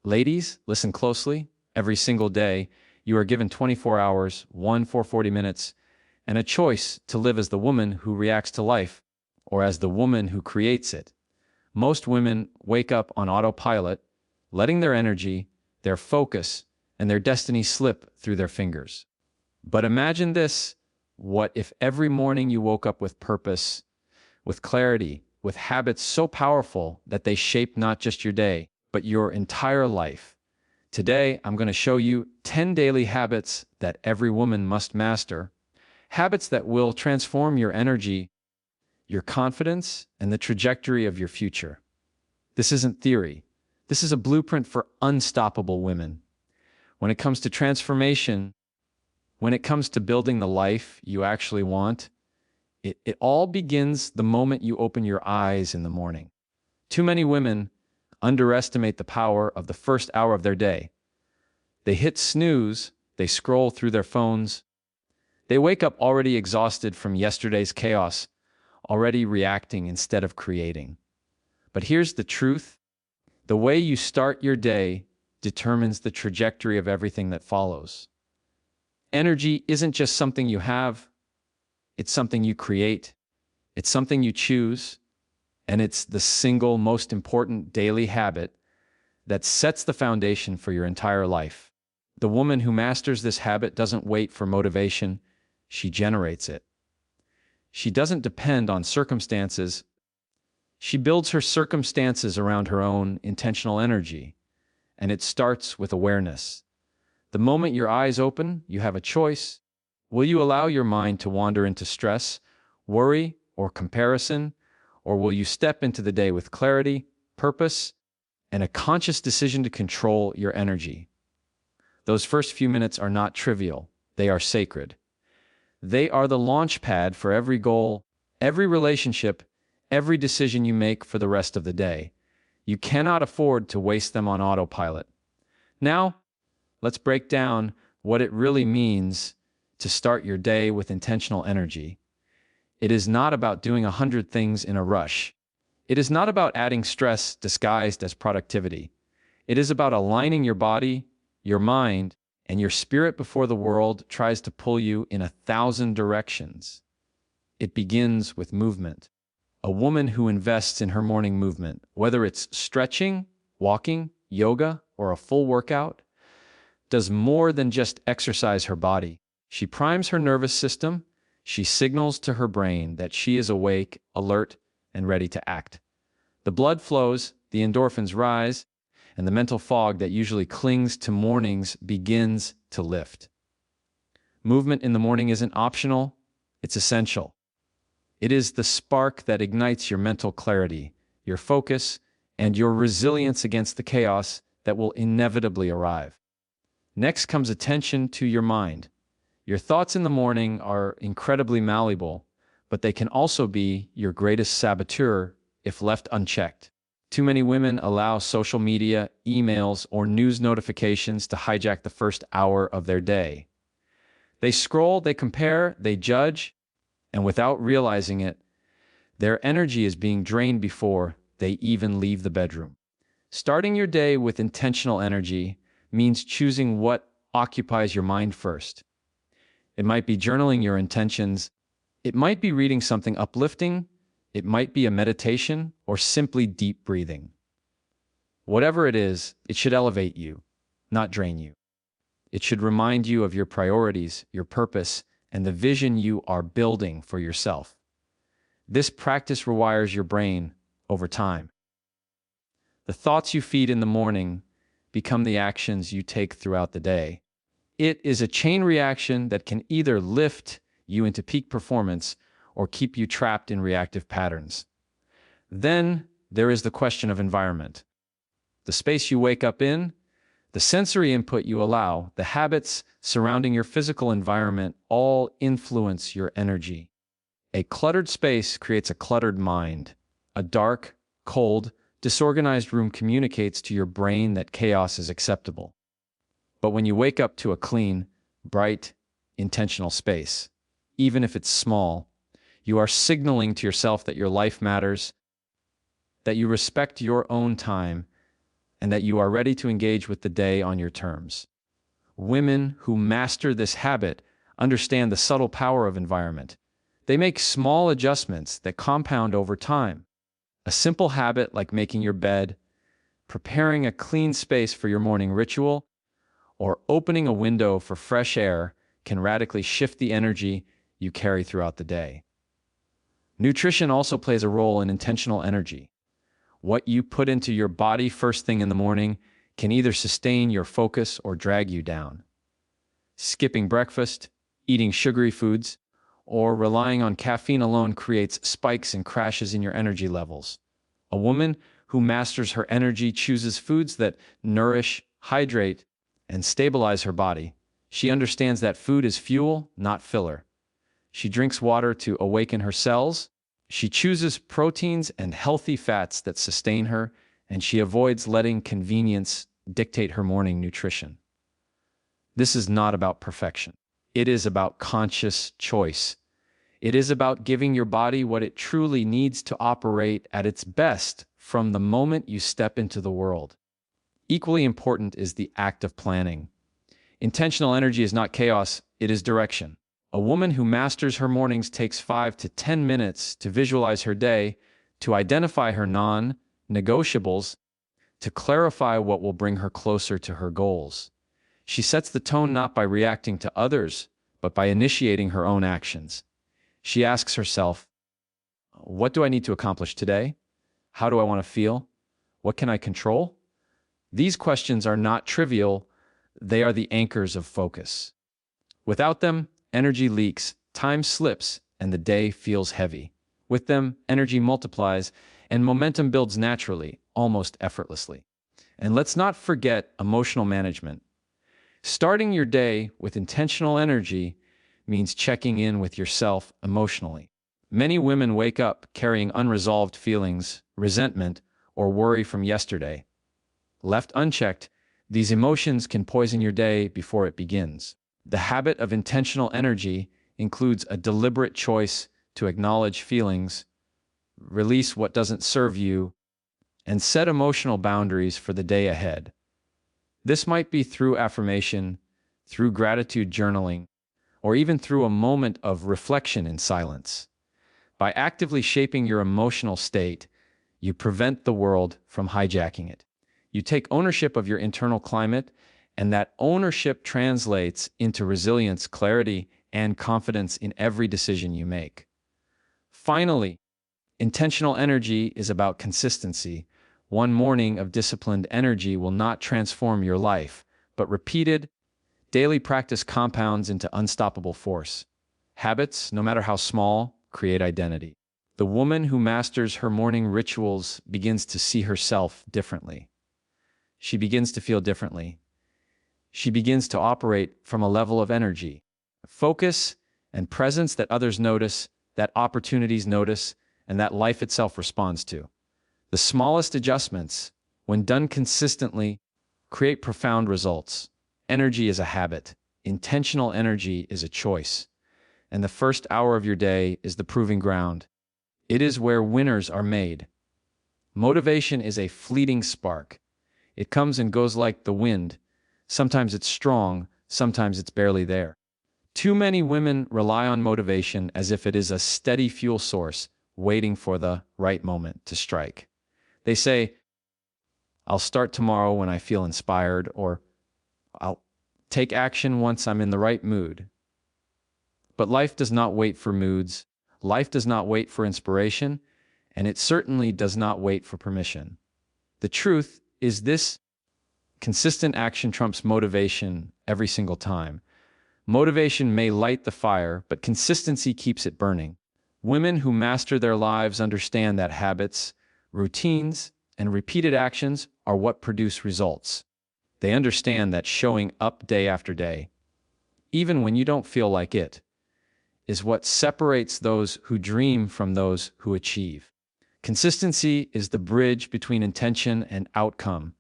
Ladies, listen closely. Every single day, you are given 24 hours, one for 40 minutes, and a choice to live as the woman who reacts to life or as the woman who creates it. Most women wake up on autopilot, letting their energy, their focus, and their destiny slip through their fingers. But imagine this: what if every morning you woke up with purpose, with clarity, with habits so powerful that they shape not just your day, but your entire life? Today, I'm going to show you 10 daily habits that every woman must master, habits that will transform your energy, your confidence, and the trajectory of your future. This isn't theory. This is a blueprint for unstoppable women. When it comes to transformation, when it comes to building the life you actually want, it all begins the moment you open your eyes in the morning. Too many women underestimate the power of the first hour of their day. They hit snooze, they scroll through their phones, they wake up already exhausted from yesterday's chaos, already reacting instead of creating. But here's the truth: the way you start your day determines the trajectory of everything that follows. Energy isn't just something you have, it's something you create, it's something you choose, and it's the single most important daily habit that sets the foundation for your entire life. The woman who masters this habit doesn't wait for motivation, she generates it. She doesn't depend on circumstances, she builds her circumstances around her own intentional energy, and it starts with awareness. The moment your eyes open, you have a choice. Will you allow your mind to wander into stress, worry, or comparison? Or will you step into the day with clarity, purpose, and a conscious decision to control your energy? Those first few minutes are not trivial. They are sacred. They are the launch pad for every goal, every relationship, every decision you make for the rest of the day. You cannot afford to waste them on autopilot. Now, let's break down what it really means to start your day with intentional energy. It is not about doing 100 things in a rush. It is not about adding stress disguised as productivity. It is about aligning your body, your mind, and your spirit before the world tries to pull you in 1,000 directions. It begins with movement. A woman who invests in her morning movement, whether it's stretching, walking, yoga, or a full workout, does more than just exercise her body. She primes her nervous system. She signals to her brain that she is awake, alert, and ready to act. The blood flows, the endorphins rise, and the mental fog that usually clings to mornings begins to lift. Movement in the morning isn't optional, it's essential. It is the spark that ignites your mental clarity, your focus, and your resilience against the chaos that will inevitably arrive. Next comes attention to your mind. Your thoughts in the morning are incredibly malleable, but they can also be your greatest saboteur if left unchecked. Too many women allow social media, emails, or news notifications to hijack the first hour of their day. They scroll, they compare, they judge, and without realizing it, their energy is being drained before they even leave the bedroom. Starting your day with intentional energy means choosing what occupies your mind first. It might be journaling your intentions. It might be reading something uplifting. It might be a meditation or simply deep breathing. Whatever it is, it should elevate you, not drain you. It should remind you of your priorities, your purpose, and the vision you are building for yourself. This practice rewires your brain over time. The thoughts you feed in the morning become the actions you take throughout the day. It is a chain reaction that can either lift you into peak performance or keep you trapped in reactive patterns. Then there is the question of environment. The space you wake up in, the sensory input you allow, the habits surrounding your physical environment all influence your energy. A cluttered space creates a cluttered mind. A dark, cold, disorganized room communicates to your brain that chaos is acceptable. But when you wake up to a clean, bright, intentional space, even if it's small, you are signaling to yourself that your life matters, that you respect your own time, and that you are ready to engage with the day on your terms. Women who master this habit understand the subtle power of environment. They make small adjustments that compound over time. A simple habit like making your bed, preparing a clean space for your morning ritual, or opening a window for fresh air can radically shift the energy you carry throughout the day. Nutrition also plays a role in intentional energy. What you put into your body first thing in the morning can either sustain your focus or drag you down. Skipping breakfast, eating sugary foods, or relying on caffeine alone creates spikes and crashes in your energy levels. A woman who masters her energy chooses foods that nourish, hydrate, and stabilize her body. She understands that food is fuel, not filler. She drinks water to awaken her cells. She chooses proteins and healthy fats that sustain her, and she avoids letting convenience dictate her morning nutrition. This is not about perfection. It is about conscious choice. It is about giving your body what it truly needs to operate at its best from the moment you step into the world. Equally important is the act of planning. Intentional energy is not chaos, it is direction. A woman who masters her mornings takes 5 to 10 minutes to visualize her day, to identify her non-negotiables, to clarify what will bring her closer to her goals. She sets the tone not by reacting to others, but by initiating her own actions. She asks herself, what do I need to accomplish today? How do I want to feel? What can I control? These questions are not trivial, they are the anchors of focus. Without them, energy leaks, time slips, and the day feels heavy. With them, energy multiplies, and momentum builds naturally, almost effortlessly. And let's not forget emotional management. Starting your day with intentional energy means checking in with yourself emotionally. Many women wake up carrying unresolved feelings, resentment, or worry from yesterday. Left unchecked, these emotions can poison your day before it begins. The habit of intentional energy includes a deliberate choice to acknowledge feelings, release what doesn't serve you, and set emotional boundaries for the day ahead. This might be through affirmation, through gratitude journaling, or even through a moment of reflection in silence. By actively shaping your emotional state, you prevent the world from hijacking it. You take ownership of your internal climate, and that ownership translates into resilience, clarity, and confidence in every decision you make. Finally, intentional energy is about consistency. One morning of disciplined energy will not transform your life, but repeated, daily practice compounds into unstoppable force. Habits, no matter how small, create identity. The woman who masters her morning rituals begins to see herself differently. She begins to feel differently. She begins to operate from a level of energy, focus, and presence that others notice, that opportunities notice, and that life itself responds to. The smallest adjustments, when done consistently, create profound results. Energy is a habit. Intentional energy is a choice. And the first hour of your day is the proving ground. It is where winners are made. Motivation is a fleeting spark. It comes and goes like the wind. Sometimes it's strong, sometimes it's barely there. Too many women rely on motivation as if it is a steady fuel source, waiting for the right moment to strike. They say, I'll start tomorrow when I feel inspired, or I'll take action once I'm in the right mood. But life does not wait for moods, life does not wait for inspiration, and it certainly does not wait for permission. The truth is this: consistent action trumps motivation every single time. Motivation may light the fire, but consistency keeps it burning. Women who master their lives understand that habits, routines, and repeated actions are what produce results. They understand that showing up day after day, even when you don't feel like it, is what separates those who dream from those who achieve. Consistency is the bridge between intention and outcome.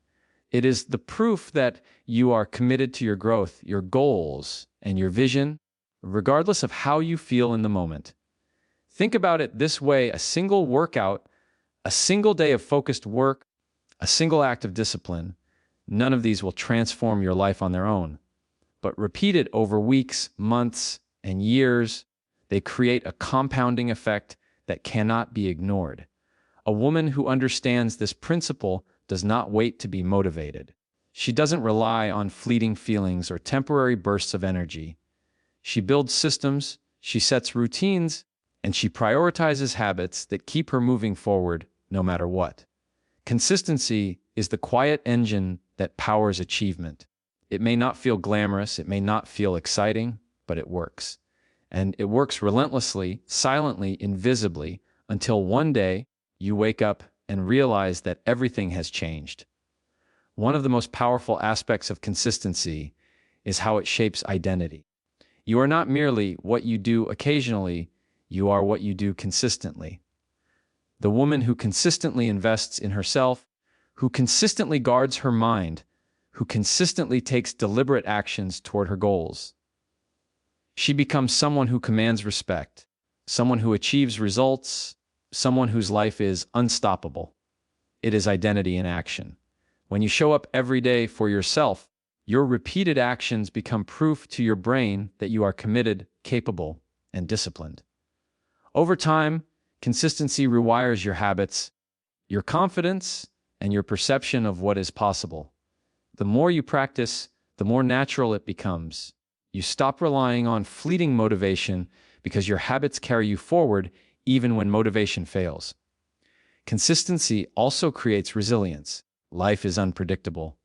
It is the proof that you are committed to your growth, your goals, and your vision, regardless of how you feel in the moment. Think about it this way: a single workout, a single day of focused work, A single act of discipline, none of these will transform your life on their own. But repeated over weeks, months, and years, they create a compounding effect that cannot be ignored. A woman who understands this principle does not wait to be motivated. She doesn't rely on fleeting feelings or temporary bursts of energy. She builds systems, she sets routines, and she prioritizes habits that keep her moving forward no matter what. Consistency is the quiet engine that powers achievement. It may not feel glamorous, it may not feel exciting, but it works. And it works relentlessly, silently, invisibly, until one day you wake up and realize that everything has changed. One of the most powerful aspects of consistency is how it shapes identity. You are not merely what you do occasionally, you are what you do consistently. The woman who consistently invests in herself, who consistently guards her mind, who consistently takes deliberate actions toward her goals. She becomes someone who commands respect, someone who achieves results, someone whose life is unstoppable. It is identity in action. When you show up every day for yourself, your repeated actions become proof to your brain that you are committed, capable, and disciplined. Over time, consistency rewires your habits, your confidence, and your perception of what is possible. The more you practice, the more natural it becomes. You stop relying on fleeting motivation because your habits carry you forward even when motivation fails. Consistency also creates resilience. Life is unpredictable.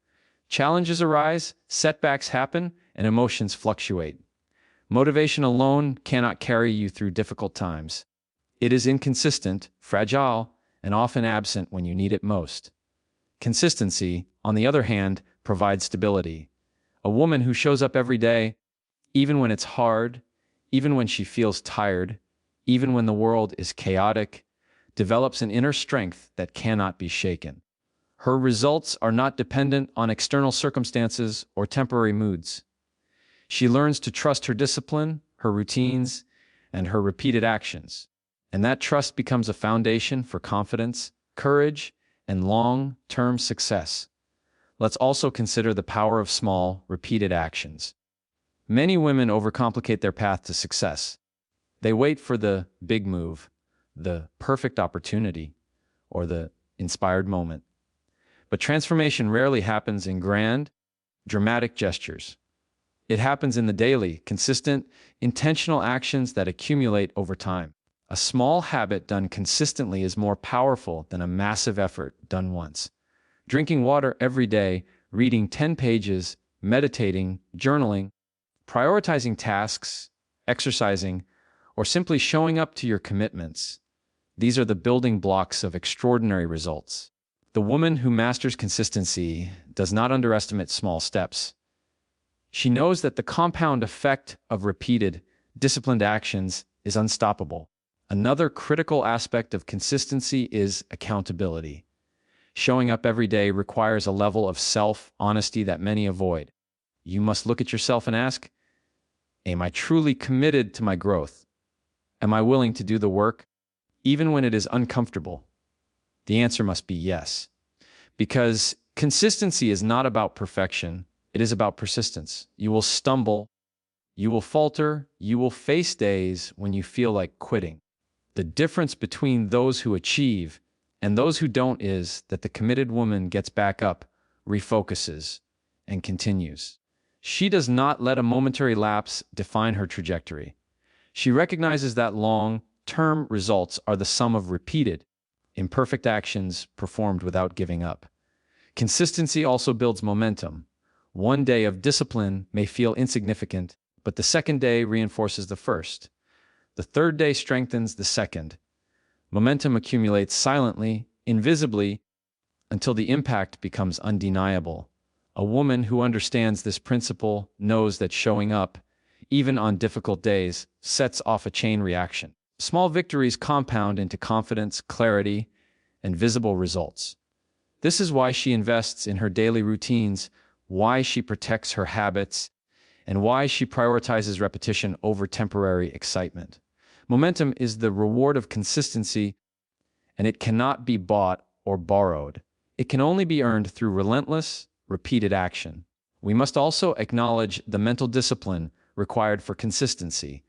Challenges arise, setbacks happen, and emotions fluctuate. Motivation alone cannot carry you through difficult times. It is inconsistent, fragile, and often absent when you need it most. Consistency, on the other hand, provides stability. A woman who shows up every day, even when it's hard, even when she feels tired, even when the world is chaotic, develops an inner strength that cannot be shaken. Her results are not dependent on external circumstances or temporary moods. She learns to trust her discipline, her routines, and her repeated actions. And that trust becomes a foundation for confidence, courage, and long-term success. Let's also consider the power of small, repeated actions. Many women overcomplicate their path to success. They wait for the big move, the perfect opportunity, or the inspired moment. But transformation rarely happens in grand, dramatic gestures. It happens in the daily, consistent, intentional actions that accumulate over time. A small habit done consistently is more powerful than a massive effort done once. Drinking water every day, reading 10 pages, meditating, journaling, prioritizing tasks, exercising, or simply showing up to your commitments. These are the building blocks of extraordinary results. The woman who masters consistency does not underestimate small steps. She knows that the compound effect of repeated, disciplined actions is unstoppable. Another critical aspect of consistency is accountability. Showing up every day requires a level of self-honesty that many avoid. You must look at yourself and ask, am I truly committed to my growth? Am I willing to do the work, even when it is uncomfortable? The answer must be yes. Because consistency is not about perfection, it is about persistence. You will stumble, you will falter, you will face days when you feel like quitting. The difference between those who achieve and those who don't is that the committed woman gets back up, refocuses, and continues. She does not let a momentary lapse define her trajectory. She recognizes that long-term results are the sum of repeated, imperfect actions performed without giving up. Consistency also builds momentum. One day of discipline may feel insignificant, but the second day reinforces the first. The third day strengthens the second. Momentum accumulates silently, invisibly, until the impact becomes undeniable. A woman who understands this principle knows that showing up, even on difficult days, sets off a chain reaction. Small victories compound into confidence, clarity, and visible results. This is why she invests in her daily routines, why she protects her habits, and why she prioritizes repetition over temporary excitement. Momentum is the reward of consistency, and it cannot be bought or borrowed. It can only be earned through relentless, repeated action. We must also acknowledge the mental discipline required for consistency.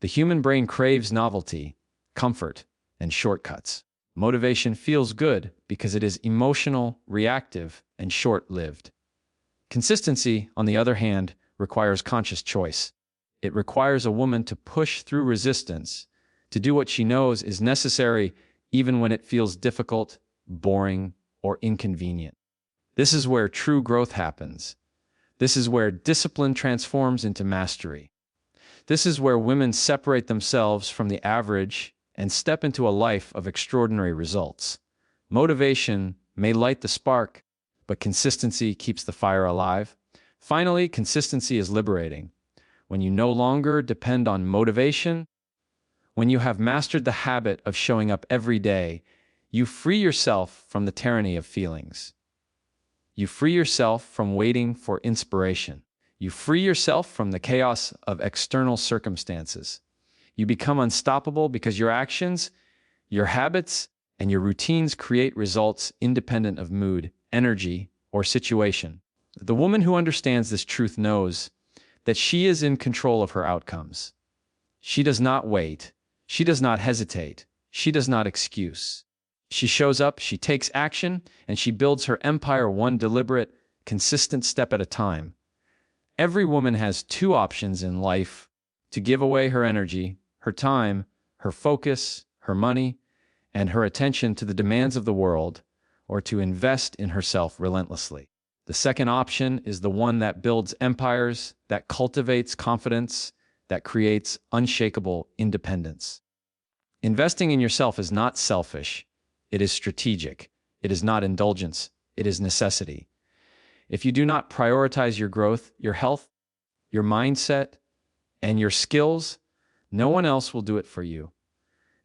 The human brain craves novelty, comfort, and shortcuts. Motivation feels good because it is emotional, reactive, and short-lived. Consistency, on the other hand, requires conscious choice. It requires a woman to push through resistance, to do what she knows is necessary even when it feels difficult, boring, or inconvenient. This is where true growth happens. This is where discipline transforms into mastery. This is where women separate themselves from the average and step into a life of extraordinary results. Motivation may light the spark, but consistency keeps the fire alive. Finally, consistency is liberating. When you no longer depend on motivation, when you have mastered the habit of showing up every day, you free yourself from the tyranny of feelings. You free yourself from waiting for inspiration. You free yourself from the chaos of external circumstances. You become unstoppable because your actions, your habits, and your routines create results independent of mood, energy, or situation. The woman who understands this truth knows that she is in control of her outcomes. She does not wait. She does not hesitate. She does not excuse. She shows up, she takes action, and she builds her empire one deliberate, consistent step at a time. Every woman has two options in life: to give away her energy, her time, her focus, her money, and her attention to the demands of the world, or to invest in herself relentlessly. The second option is the one that builds empires, that cultivates confidence, that creates unshakable independence. Investing in yourself is not selfish. It is strategic. It is not indulgence. It is necessity. If you do not prioritize your growth, your health, your mindset, and your skills, no one else will do it for you.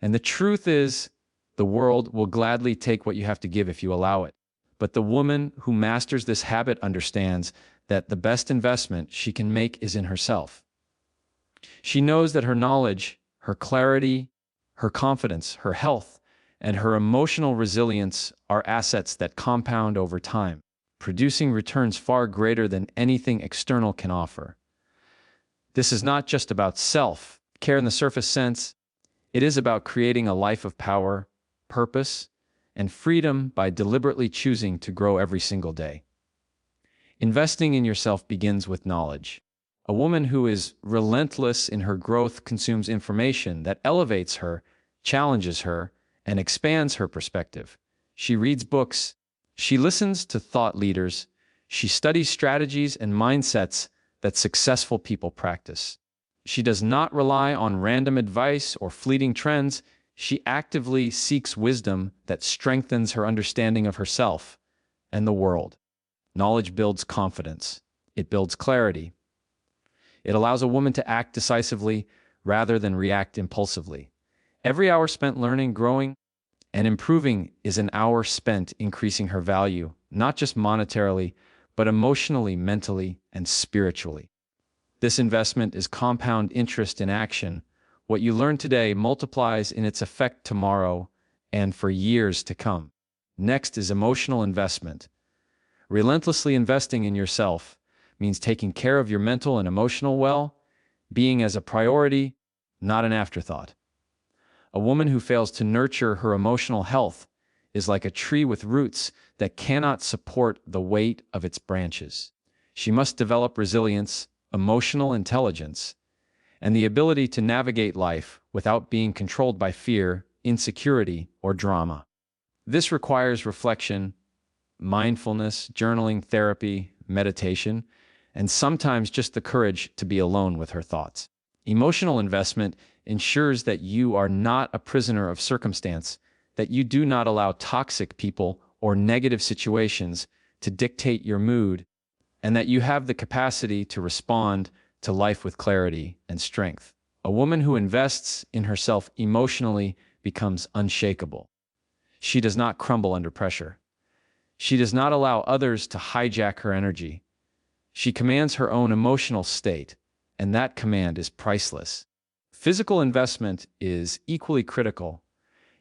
And the truth is, the world will gladly take what you have to give if you allow it. But the woman who masters this habit understands that the best investment she can make is in herself. She knows that her knowledge, her clarity, her confidence, her health, and her emotional resilience are assets that compound over time, producing returns far greater than anything external can offer. This is not just about self-care in the surface sense. It is about creating a life of power, purpose, and freedom by deliberately choosing to grow every single day. Investing in yourself begins with knowledge. A woman who is relentless in her growth consumes information that elevates her, challenges her, and expands her perspective. She reads books, she listens to thought leaders, she studies strategies and mindsets that successful people practice. She does not rely on random advice or fleeting trends. She actively seeks wisdom that strengthens her understanding of herself and the world. Knowledge builds confidence. It builds clarity. It allows a woman to act decisively rather than react impulsively. Every hour spent learning, growing, and improving is an hour spent increasing her value, not just monetarily, but emotionally, mentally, and spiritually. This investment is compound interest in action. What you learn today multiplies in its effect tomorrow and for years to come. Next is emotional investment. Relentlessly investing in yourself means taking care of your mental and emotional well-being as a priority, not an afterthought. A woman who fails to nurture her emotional health is like a tree with roots that cannot support the weight of its branches. She must develop resilience, emotional intelligence, and the ability to navigate life without being controlled by fear, insecurity, or drama. This requires reflection, mindfulness, journaling, therapy, meditation, and sometimes just the courage to be alone with her thoughts. Emotional investment ensures that you are not a prisoner of circumstance, that you do not allow toxic people or negative situations to dictate your mood, and that you have the capacity to respond to life with clarity and strength. A woman who invests in herself emotionally becomes unshakable. She does not crumble under pressure. She does not allow others to hijack her energy. She commands her own emotional state, and that command is priceless. Physical investment is equally critical.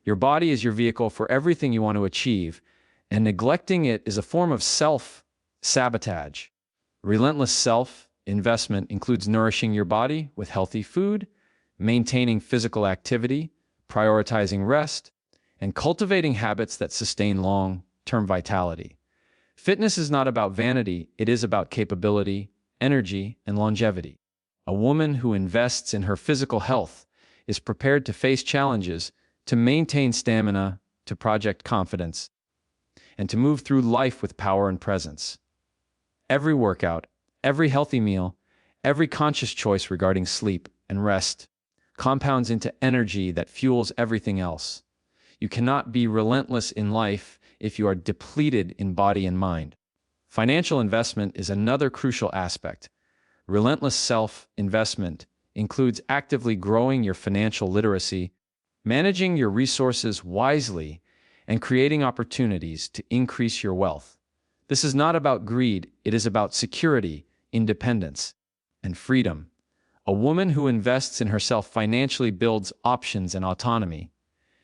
Your body is your vehicle for everything you want to achieve, and neglecting it is a form of self-sabotage. Relentless self-investment includes nourishing your body with healthy food, maintaining physical activity, prioritizing rest, and cultivating habits that sustain long-term vitality. Fitness is not about vanity, it is about capability, energy, and longevity. A woman who invests in her physical health is prepared to face challenges, to maintain stamina, to project confidence, and to move through life with power and presence. Every workout, every healthy meal, every conscious choice regarding sleep and rest compounds into energy that fuels everything else. You cannot be relentless in life if you are depleted in body and mind. Financial investment is another crucial aspect. Relentless self-investment includes actively growing your financial literacy, managing your resources wisely, and creating opportunities to increase your wealth. This is not about greed, it is about security, independence, and freedom. A woman who invests in herself financially builds options and autonomy.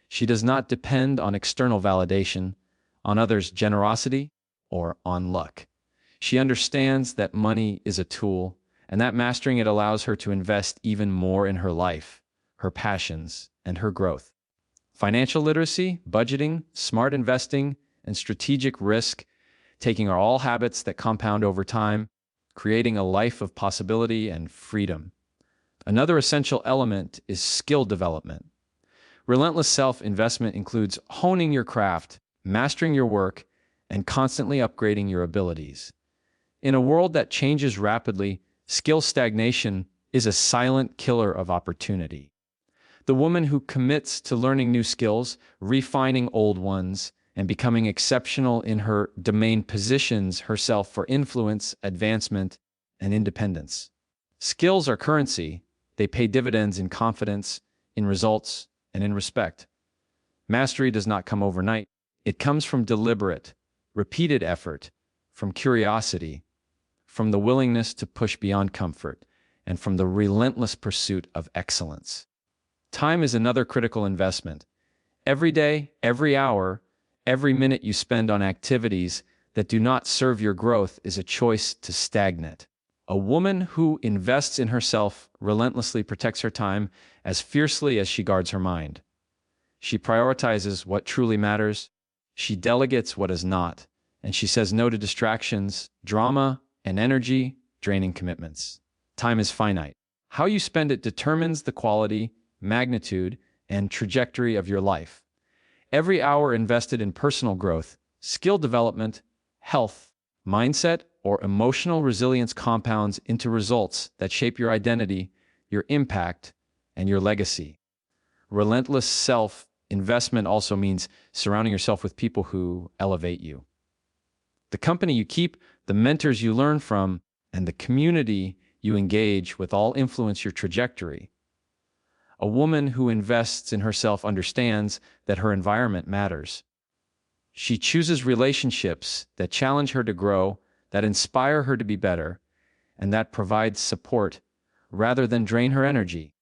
She does not depend on external validation, on others' generosity, or on luck. She understands that money is a tool, and that mastering it allows her to invest even more in her life, her passions, and her growth. Financial literacy, budgeting, smart investing, and strategic risk-taking are all habits that compound over time, creating a life of possibility and freedom. Another essential element is skill development. Relentless self-investment includes honing your craft, mastering your work, and constantly upgrading your abilities. In a world that changes rapidly, skill stagnation is a silent killer of opportunity. The woman who commits to learning new skills, refining old ones, and becoming exceptional in her domain positions herself for influence, advancement, and independence. Skills are currency. They pay dividends in confidence, in results, and in respect. Mastery does not come overnight. It comes from deliberate, repeated effort, from curiosity, from the willingness to push beyond comfort, and from the relentless pursuit of excellence. Time is another critical investment. Every day, every hour, every minute you spend on activities that do not serve your growth is a choice to stagnate. A woman who invests in herself relentlessly protects her time as fiercely as she guards her mind. She prioritizes what truly matters, she delegates what is not, and she says no to distractions, drama, and energy-draining commitments. Time is finite. How you spend it determines the quality, magnitude, and trajectory of your life. Every hour invested in personal growth, skill development, health, mindset, or emotional resilience compounds into results that shape your identity, your impact, and your legacy. Relentless self-investment also means surrounding yourself with people who elevate you. The company you keep, the mentors you learn from, and the community you engage with all influence your trajectory. A woman who invests in herself understands that her environment matters. She chooses relationships that challenge her to grow, that inspire her to be better, and that provide support rather than drain her energy.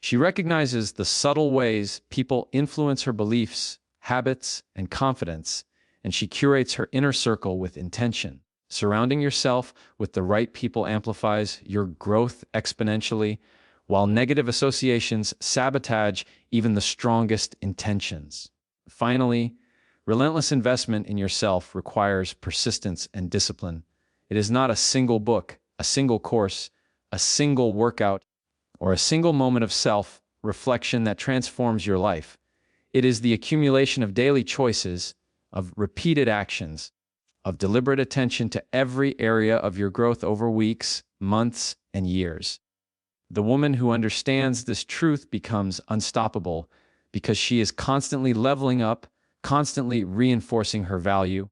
She recognizes the subtle ways people influence her beliefs, habits, and confidence, and she curates her inner circle with intention. Surrounding yourself with the right people amplifies your growth exponentially, while negative associations sabotage even the strongest intentions. Finally, relentless investment in yourself requires persistence and discipline. It is not a single book, a single course, a single workout, or a single moment of self-reflection that transforms your life. It is the accumulation of daily choices, of repeated actions, of deliberate attention to every area of your growth over weeks, months, and years. The woman who understands this truth becomes unstoppable because she is constantly leveling up, constantly reinforcing her value,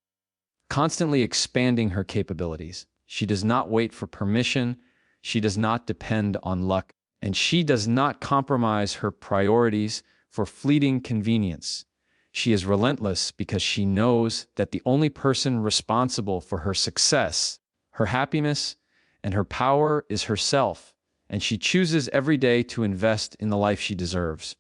constantly expanding her capabilities. She does not wait for permission, she does not depend on luck, and she does not compromise her priorities for fleeting convenience. She is relentless because she knows that the only person responsible for her success, her happiness, and her power is herself, and she chooses every day to invest in the life she deserves.